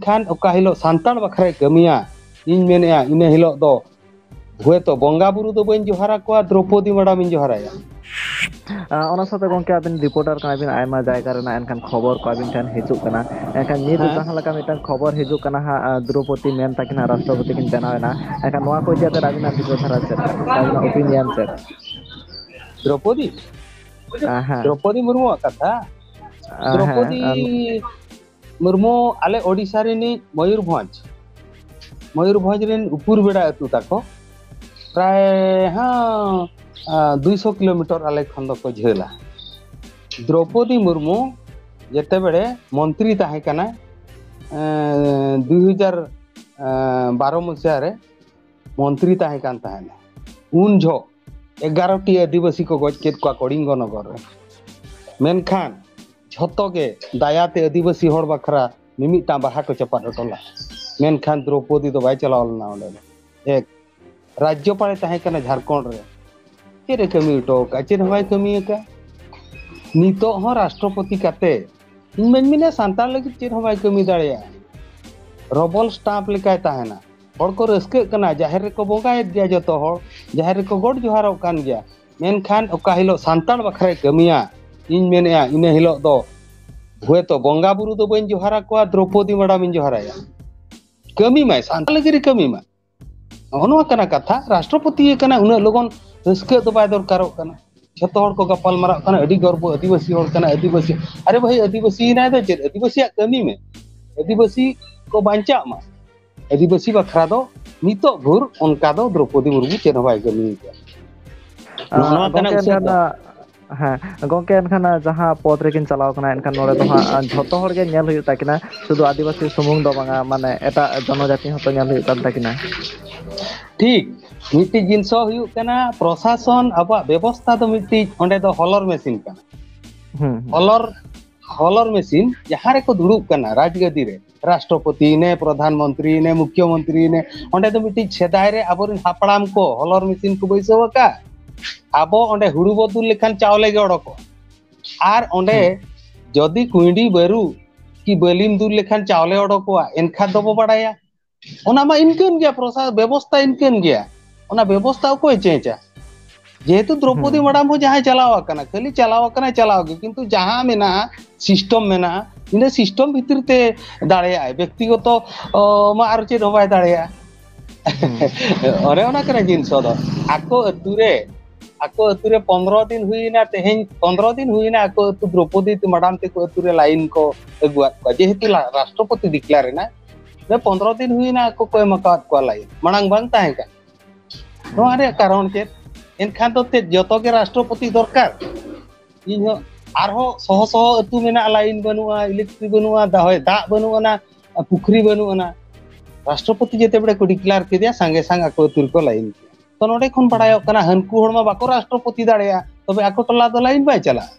ᱠᱷᱟᱱ ᱚᱠᱟ ᱦᱤᱞᱳᱜ ᱥᱟᱱᱛᱟᱲ ᱵᱟᱠᱷᱨᱟᱭ ᱠᱟᱹᱢᱤᱭᱟ ᱤᱧ ᱢᱮᱱᱮᱜᱼᱟ ᱤᱱᱟᱹ ᱦᱤᱞᱳᱜ ᱫᱚ ᱦᱚᱭᱛᱚ ᱵᱚᱸᱜᱟ ᱵᱩᱨᱩ ᱫᱚ ᱵᱟᱹᱧ ᱡᱚᱦᱟᱨ ᱟᱠᱚᱣᱟ, ᱫᱨᱚᱯᱚᱫᱤ ᱢᱮᱰᱟᱢᱤᱧ ᱡᱚᱦᱟᱨᱟᱭᱟ᱾ ᱚᱱᱟ ᱥᱟᱶᱛᱮ ᱜᱚᱝᱠᱮ ᱟᱵᱤᱱ ᱨᱤᱯᱳর্ᱴᱟর ᱠᱟᱱᱟᱵᱤᱱ ᱟᱭᱢᱟ ᱡᱟᱭᱜᱟ ᱨᱮᱱᱟᱜ ᱮᱱᱠᱷᱟᱱ ᱠᱷᱚᱵᱚᱨ ᱠᱚ ᱟᱵᱤᱱ ᱴᱷᱮᱱ ᱦᱤᱡᱩᱜ ᱠᱟᱱᱟ, ᱮᱱᱠᱷᱟᱱ ᱱᱤᱛ ᱦᱮᱸ ᱡᱟᱦᱟᱸ ᱞᱮᱠᱟ ᱢᱤᱫᱴᱟᱝ ᱠᱷᱚᱵᱚᱨ ᱦᱤᱡᱩᱜ ᱠᱟᱱᱟ ᱦᱟᱸᱜ ᱫᱨᱳᱯᱚᱫᱤ ᱢᱮᱱ ᱛᱟᱹᱠᱤᱱ ᱦᱟᱸᱜ ᱨᱟᱥᱴᱨᱚᱯᱚᱛᱤ ᱠᱤᱱ ᱵᱮᱱᱟᱣᱮᱱᱟ, ᱮᱱᱠᱷᱟᱱ ᱱᱚᱣᱟ ᱠᱚ ᱤᱫᱤ ᱠᱟᱛᱮ ᱟᱵᱤᱱᱟᱜ ᱵᱤᱪᱟᱹᱨ ᱫᱷᱟᱨᱟ ᱪᱮᱫ ᱥᱮ ᱟᱵᱤᱱᱟᱜ ᱚᱯᱤᱱᱤᱭᱚᱱ ᱪᱮᱫ? ᱫᱨᱚᱯᱚᱫᱤ ᱦᱮᱸ ᱫᱨᱚᱯᱚᱫᱤ ᱢᱩᱨᱢᱩᱣᱟᱜ ᱠᱟᱛᱷᱟ, ᱫᱨᱚᱯᱚᱫᱤ ᱦᱮᱸ ᱢᱩᱨᱢᱩ ᱟᱞᱮ ᱳᱰᱤᱥᱟ ᱨᱤᱱᱤᱡ ᱢᱚᱭᱩᱨᱵᱷᱚᱸᱡᱽ ᱨᱮᱱ ᱩᱯᱩᱨ ᱵᱮᱲᱟ ᱟᱹᱛᱩ ᱛᱟᱠᱚ, ᱯᱨᱟᱭ 200 কিলোমিটার আলে ᱠᱷᱚᱱ ᱫᱚᱠᱚ ᱡᱷᱟᱹᱞᱟ᱾ দ্রৌপদী মুর্মু যেতেবেড়ে মন্ত্রী তাহে কানা 2012 মସିହା রে মন্ত্রী তাহে কান তাহেনা, উন ᱡᱚᱦᱚᱜ 11টি আদিবাসী को গজ কেদ কোয়া কলিঙ্গ নগর রে, মেনখান ᱡᱷᱚᱛᱚ ᱜᱮ ᱫᱟᱭᱟᱛᱮ আদিবাসী ᱦᱚᱲ ᱵᱟᱠᱷᱨᱟ ᱢᱤᱢᱤᱫᱴᱟᱝ ᱵᱟᱦᱟ ᱠᱚ ᱪᱟᱯᱟᱫ ᱦᱚᱴᱚ ᱞᱟᱜᱼᱟ, ᱢᱮᱱᱠᱷᱟन দ্রৌপদী ᱫᱚ ᱵᱟᱭ ᱪᱟᱞᱟᱣ ᱞᱮᱱᱟ ᱚᱸᱰᱮ ᱫᱚ᱾ ᱮᱠ ᱨᱟᱡᱽᱡᱚᱯᱟᱲᱮ ᱛᱟᱦᱮᱸ ᱠᱟᱱᱟ ᱡᱷᱟᱲᱠᱷᱚᱸᱰ ᱨᱮ, ᱪᱮᱫ ᱮ ᱠᱟᱹᱢᱤ ᱦᱚᱴᱚ ᱟᱠᱟᱫᱼᱟ? ᱪᱮᱫ ᱦᱚᱸ ᱵᱟᱭ ᱠᱟᱹᱢᱤ ᱟᱠᱟᱫ᱾ ᱱᱤᱛᱚᱜ ᱦᱚᱸ ᱨᱟᱥᱴᱨᱚᱯᱚᱛᱤ ᱠᱟᱛᱮ ᱤᱧ ᱢᱟᱧ ᱢᱮᱱᱟ ᱥᱟᱱᱛᱟᱲ ᱞᱟᱹᱜᱤᱫ ᱪᱮᱫ ᱦᱚᱸ ᱵᱟᱭ ᱠᱟᱹᱢᱤ ᱫᱟᱲᱮᱭᱟᱜᱼᱟ, ᱨᱚᱵᱚᱞ ᱥᱴᱟᱢᱯ ᱞᱮᱠᱟᱭ ᱛᱟᱦᱮᱱᱟ᱾ ᱦᱚᱲ ᱠᱚ ᱨᱟᱹᱥᱠᱟᱹᱜ ᱠᱟᱱᱟ, ᱡᱟᱦᱮᱨ ᱨᱮᱠᱚ ᱵᱚᱸᱜᱟᱭᱮᱫ ᱜᱮᱭᱟ ᱡᱚᱛᱚ ᱦᱚᱲ, ᱡᱟᱦᱮᱨ ᱨᱮᱠᱚ ᱜᱚᱰ ᱡᱚᱦᱟᱨᱚᱜ ᱠᱟᱱ ᱜᱮᱭᱟ, ᱢᱮᱱᱠᱷᱟᱱ ᱚᱠᱟ ᱦᱤᱞᱳᱜ ᱥᱟᱱᱛᱟᱲ ᱵᱟᱠᱷᱨᱟᱭ ᱠᱟᱹᱢᱤᱭᱟ ᱤᱧ ᱢᱮᱱᱮᱜᱼᱟ ᱤᱱᱟᱹ ᱦᱤᱞᱳᱜ ᱫᱚ ᱦᱚᱭᱛᱚ ᱵᱚᱸᱜᱟ ᱵᱩᱨᱩ ᱫᱚ ᱵᱟᱹᱧ ᱡᱚᱦᱟᱨ ᱟᱠᱚᱣᱟ, ᱫᱨᱚᱯᱚᱫᱤ ᱢᱮᱰᱟᱢᱤᱧ ᱡᱚᱦᱟᱨᱟᱭᱟ᱾ ᱠᱟᱹᱢᱤ ᱢᱟᱭ ᱥᱟᱱᱛᱟᱲ ᱞᱟᱹᱜᱤᱫ ᱠᱟᱹᱢᱤ ᱢᱟ, ᱱᱚᱜᱼᱚ ᱱᱚᱣᱟ ᱠᱟᱱᱟ ᱠᱟᱛᱷᱟ᱾ ᱨᱟᱥᱴᱨᱚᱯᱚᱛᱤ ᱠᱟᱱᱟ, ᱩᱱᱟᱹᱜ ᱞᱚᱜᱚᱱ ᱨᱟᱹᱥᱠᱟᱹᱜ ᱫᱚ ᱵᱟᱭ ᱫᱚᱨᱠᱟᱨᱚᱜ ᱠᱟᱱᱟ᱾ ᱡᱷᱚᱛᱚ ᱦᱚᱲ ᱠᱚ ᱜᱟᱯᱟᱞ ᱢᱟᱨᱟᱜ ᱠᱟᱱᱟ, ᱟᱹᱰᱤ ᱜᱚᱨᱵᱚ ᱟᱹᱫᱤᱵᱟᱹᱥᱤ ᱦᱚᱲ ᱠᱟᱱᱟ ᱟᱹᱫᱤᱵᱟᱹᱥᱤ, ᱟᱨᱮ ᱵᱷᱟᱹᱭ ᱟᱹᱫᱤᱵᱟᱹᱥᱤᱭᱮᱱᱟᱭ ᱫᱚ ᱪᱮᱫ, ᱟᱹᱫᱤᱵᱟᱹᱥᱤᱭᱟᱜ ᱠᱟᱹᱢᱤ ᱢᱮ, ᱟᱹᱫᱤᱵᱟᱹᱥᱤ ᱠᱚ ᱵᱟᱧᱪᱟᱜ ᱢᱟ᱾ ᱟᱹᱫᱤᱵᱟᱹᱥᱤ ᱵᱟᱠᱷᱨᱟ ᱫᱚ ᱱᱤᱛᱚᱜ ᱵᱷᱳᱨ ᱚᱱᱠᱟ ᱫᱚ ᱫᱨᱚᱯᱚᱫᱤ ᱢᱩᱨᱢᱩ ᱪᱮᱫ ᱦᱚᱸ ᱵᱟᱭ ᱠᱟᱹᱢᱤ ᱟᱠᱟᱫᱟ᱾ ᱱᱚᱜᱼᱚ ᱱᱚᱣᱟ ᱠᱟᱱᱟ ᱜᱚᱝᱠᱮ ᱩᱥᱟᱹᱫ ᱮᱱᱠᱷᱟᱱ ᱫᱚ᱾ ᱦᱮᱸ ᱜᱚᱝᱠᱮ ᱮᱱᱠᱷᱟᱱ ᱡᱟᱦᱟᱸ ᱯᱚᱫ ᱨᱮᱠᱤᱱ ᱪᱟᱞᱟᱣ ᱠᱟᱱᱟ, ᱮᱱᱠᱷᱟᱱ ᱱᱚᱰᱮ ᱫᱚ ᱦᱟᱸᱜ ᱡᱷᱚᱛᱚ ᱦᱚᱲ ᱜᱮ ᱧᱮᱞ ᱦᱩᱭᱩᱜ ᱛᱟᱹᱠᱤᱱᱟ, ᱥᱩᱫᱷᱩ ᱟᱹᱫᱤᱵᱟᱹᱥᱤ ᱥᱩᱢᱩᱝ ᱫᱚ ᱵᱟᱝᱟ, ᱢᱟᱱᱮ ᱮᱴᱟᱜ ᱡᱚᱱᱚᱡᱟᱛᱤ ᱦᱚᱸᱛᱚ ᱧᱮᱞ ᱦᱩᱭᱩᱜ ᱠᱟᱱ ᱛᱟᱹᱠᱤᱱᱟ᱾ ᱴᱷᱤᱠ ᱢᱤᱫᱴᱤᱡ ᱡᱤᱱᱤᱥ ᱦᱚᱸ ᱦᱩᱭᱩᱜ ᱠᱟᱱᱟ, ᱯᱨᱚᱥᱟᱥᱚᱱ ᱟᱵᱚᱣᱟᱜ ᱵᱮᱵᱚᱥᱛᱷᱟ ᱫᱚ ᱢᱤᱫᱴᱤᱡ ᱚᱸᱰᱮ ᱫᱚ ᱦᱚᱞᱚᱨ ᱢᱮᱥᱤᱱ ᱠᱟᱱᱟ᱾ ᱦᱩᱸ ᱦᱚᱞᱚᱨ ᱢᱮᱥᱤᱱ ᱡᱟᱦᱟᱸ ᱨᱮᱠᱚ ᱫᱩᱲᱩᱵ ᱠᱟᱱᱟ ᱨᱟᱡᱽ ᱜᱟᱹᱫᱤ ᱨᱮ, ᱨᱟᱥᱴᱨᱚᱯᱚᱛᱤ ne ᱯᱨᱚᱫᱷᱟᱱ ᱢᱚᱱᱛᱨᱤ ne ᱢᱩᱠᱷᱚ ᱢᱚᱱᱛᱨᱤ ne, ᱚᱸᱰᱮ ᱫᱚ ᱢᱤᱫᱴᱤᱡ ᱥᱮᱫᱟᱭ ᱨᱮ ᱟᱵᱚᱨᱮᱱ ᱦᱟᱯᱲᱟᱢ ᱠᱚ ᱦᱚᱞᱚᱨ ᱢᱮᱥᱤᱱ ᱠᱚ ᱵᱟᱹᱭᱥᱟᱹᱣ ᱟᱠᱟᱫ, ᱟᱵᱚ ᱚᱸᱰᱮ ᱦᱩᱲᱩ ᱵᱚ ᱫᱩᱞ ᱞᱮᱠᱷᱟᱱ ᱪᱟᱣᱞᱮ ᱜᱮ ᱚᱰᱚᱠᱚᱜᱼᱟ, ᱟᱨ ᱚᱸᱰᱮ ᱦᱩᱸ ᱡᱚᱫᱤ ᱠᱩᱸᱭᱰᱤ ᱵᱟᱹᱨᱩ ᱠᱤ ᱵᱟᱹᱞᱤᱢ ᱫᱩᱞ ᱞᱮᱠᱷᱟᱱ ᱪᱟᱣᱞᱮ ᱚᱰᱚᱠᱚᱜᱼᱟ, ᱮᱱᱠᱷᱟᱱ ᱫᱚᱵᱚ ᱵᱟᱲᱟᱭᱟ ᱚᱱᱟ ᱢᱟ ᱤᱱᱠᱟᱹᱱ ᱜᱮᱭᱟ, ᱵᱮᱵᱚᱥᱛᱷᱟ ᱤᱱᱠᱟᱹᱱ ᱜᱮᱭᱟ, ᱚᱱᱟ ᱵᱮᱵᱚᱥᱛᱷᱟ ᱚᱠᱚᱭ ᱪᱮᱧᱡᱟ? ᱡᱮᱦᱮᱛᱩ ᱦᱩᱸ ᱫᱨᱚᱯᱚᱫᱤ ᱢᱮᱰᱟᱢ ᱦᱚᱸ ᱡᱟᱦᱟᱸᱭ ᱪᱟᱞᱟᱣ ᱟᱠᱟᱱᱟ, ᱠᱷᱟᱹᱞᱤ ᱪᱟᱞᱟᱣ ᱟᱠᱟᱱᱟᱭ ᱪᱟᱞᱟᱣ ᱜᱮ, ᱠᱤᱱᱛᱩ ᱡᱟᱦᱟᱸ ᱢᱮᱱᱟᱜᱼᱟ ᱥᱤᱥᱴᱮᱢ ᱢᱮᱱᱟᱜᱼᱟ, ᱤᱱᱟᱹ ᱥᱤᱥᱴᱮᱢ ᱵᱷᱤᱛᱤᱨ ᱛᱮ ᱫᱟᱲᱮᱭᱟᱜᱼᱟᱭ, ᱵᱮᱠᱛᱤᱜᱚᱛᱚ ᱢᱟ ᱟᱨ ᱪᱮᱫ ᱦᱚᱸ ᱵᱟᱭ ᱫᱟᱲᱮᱭᱟᱜᱼᱟ᱾ ᱦᱩᱸ ᱚᱱᱮ ᱚᱱᱟ ᱠᱟᱱᱟ ᱡᱤᱱᱤᱥ ᱫᱚ, ᱟᱠᱚ ᱟᱹᱛᱩ ᱨᱮ 15 ᱫᱤᱱ ᱦᱩᱭᱱᱟ, ᱛᱮᱦᱮᱧ 15 ᱫᱤন ᱦᱩᱭᱱᱟ ᱟᱠᱚ ᱟᱹᱛᱩ ᱫᱨᱚᱯᱚᱫᱤ ᱢᱮᱰᱟᱢ ᱛᱮᱠᱚ ᱟᱹᱛᱩ ᱨᱮ ᱞᱟᱭᱤᱱ ᱠᱚ ᱟᱹᱜᱩᱣᱟᱫ ᱠᱚᱣᱟ, ᱡᱮᱦᱮᱛᱩ ᱨᱟᱥᱴᱨᱚᱯᱚᱛᱤ ᱰᱤᱠᱞᱟᱨ ᱮᱱᱟ, 15 ᱫᱤᱱ ᱦᱩᱭᱱᱟ ᱟᱠᱚ ᱠᱚ ᱮᱢ ᱟᱠᱟᱫ ᱠᱚᱣᱟ ᱞᱟᱭᱤᱱ, ᱢᱟᱲᱟᱝ ᱵᱟᱝ ᱛᱟᱦᱮᱸ ᱠᱟᱱᱟ᱾ ᱱᱚᱣᱟ ᱨᱮᱭᱟᱜ ᱠᱟᱨᱚᱱ ᱪᱮᱫ? ᱮᱱᱠᱷᱟᱱ ᱫᱚ ᱪᱮᱫ ᱡᱚᱛᱚ ᱜᱮ ᱨᱟᱥᱴᱨᱚᱯᱚᱛᱤ ᱫᱚᱨᱠᱟᱨ? ᱤᱧᱦᱚᱸ ᱟᱨᱦᱚᱸ ᱥᱚᱦᱚ ᱟᱹᱛᱩ ᱢᱮᱱᱟᱜᱼᱟ, ᱞᱟᱭᱤᱱ ᱵᱟᱹᱱᱩᱜᱼᱟ, ᱤᱞᱮᱠᱴᱨᱤᱠ ᱵᱟᱹᱱᱩᱜᱼᱟ, ᱫᱟᱜ ᱵᱟᱹᱱᱩᱜ ᱟᱱᱟ, ᱯᱩᱠᱷᱨᱤ ᱵᱟᱹᱱᱩᱜ ᱟᱱᱟ, ᱨᱟᱥᱴᱨᱚᱯᱚᱛᱤ ᱡᱮᱛᱮ ᱵᱮᱲᱮ ᱠᱚ ᱰᱤᱠᱞᱟᱨ ᱠᱮᱫᱮᱭᱟ, ᱥᱟᱸᱜᱮ ᱥᱟᱝ ᱟᱠᱚ ᱟᱹᱛᱩ ᱨᱮᱠᱚ ᱞᱟᱭᱤᱱ ᱠᱮᱫᱟ᱾ ᱛᱚ ᱱᱚᱰᱮ ᱠᱷᱚᱱ ᱦᱩᱸ ᱵᱟᱲᱟᱭᱚᱜ ᱠᱟᱱᱟ, ᱦᱟᱹᱱᱠᱩ ᱦᱚᱲ ᱢᱟ ᱵᱟᱠᱚ ᱨᱟᱥᱴᱨᱚᱯᱚᱛᱤ ᱫᱟᱲᱮᱭᱟᱜᱼᱟ, ᱛᱚᱵᱮ ᱟᱠᱚ ᱴᱚᱞᱟ ᱫᱚ ᱞᱟᱭᱤᱱ ᱵᱟᱭ ᱪᱟᱞᱟᱜᱼᱟ᱾